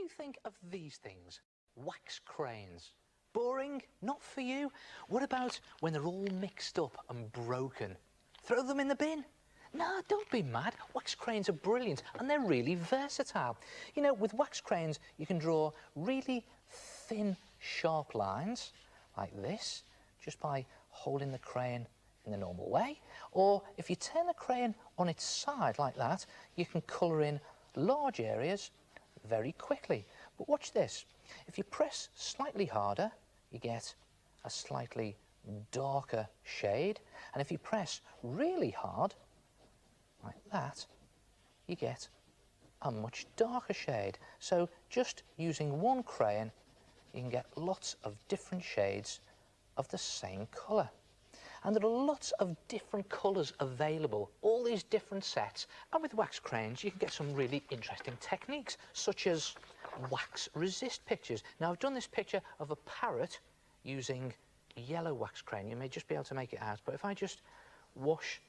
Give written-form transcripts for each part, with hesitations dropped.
you think of these things? Wax crayons. Boring? Not for you? What about when they're all mixed up and broken? Throw them in the bin? No, don't be mad. Wax crayons are brilliant and they're really versatile. You know, with wax crayons, you can draw really thin, sharp lines like this, just by holding the crayon in the normal way. Or if you turn the crayon on its side like that, you can colour in large areas very quickly. But watch this. If you press slightly harder, you get a slightly darker shade. And if you press really hard, like that, you get a much darker shade. So just using one crayon, you can get lots of different shades of the same colour. And there are lots of different colours available, all these different sets. And with wax crayons, you can get some really interesting techniques, such as wax resist pictures. Now, I've done this picture of a parrot using yellow wax crayon. You may just be able to make it out, but if I just wash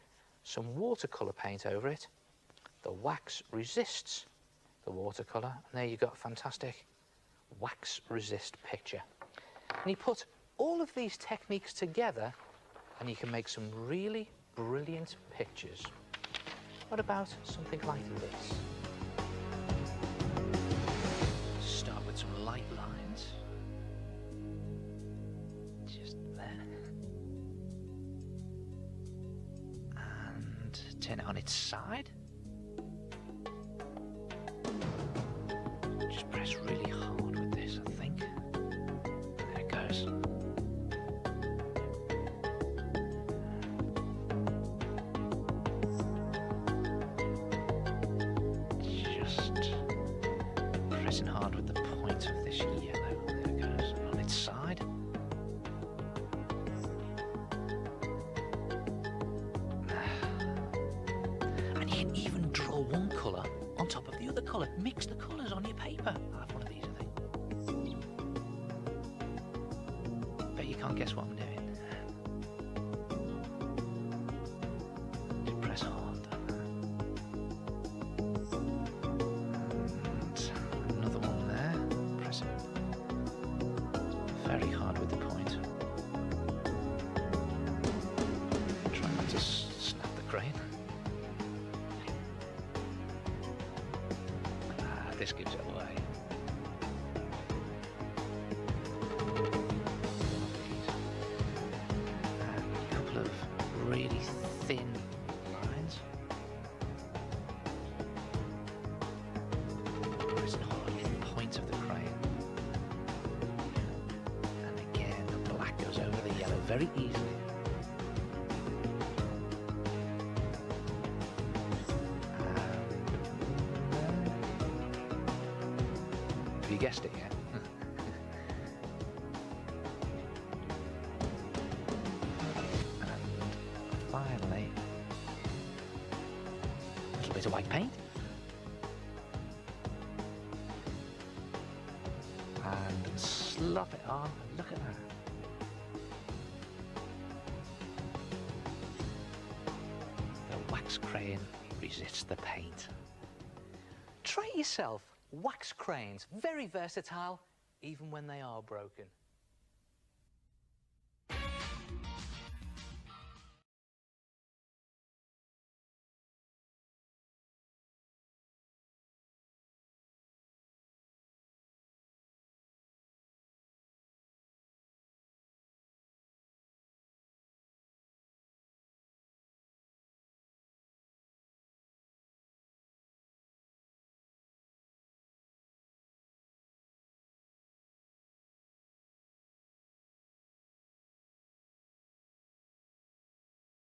some watercolour paint over it, the wax resists the watercolour, and there you got a fantastic wax resist picture. And you put all of these techniques together and you can make some really brilliant pictures. What about something like this? Start with some light lines, just there, and turn it on its side. Just press really hard with this, I think. There it goes. Pressing hard with the point of this yellow. There it goes, on its side. And you can even draw one colour on top of the other colour. Mix the colours on your paper. I'll have one of these, I think. Bet you can't guess what I'm doing. Just press hard. Very hard with the point. Try not to snap the crayon. This gives it away. And a couple of really thin lines. Pressing hard with the point of the crayon. Over the yellow very easily. Have you guessed it yet? And finally, a little bit of white paint. And slop it on, and look at that. Wax crayon resists the paint. Try it yourself. Wax crayons, very versatile, even when they are broken.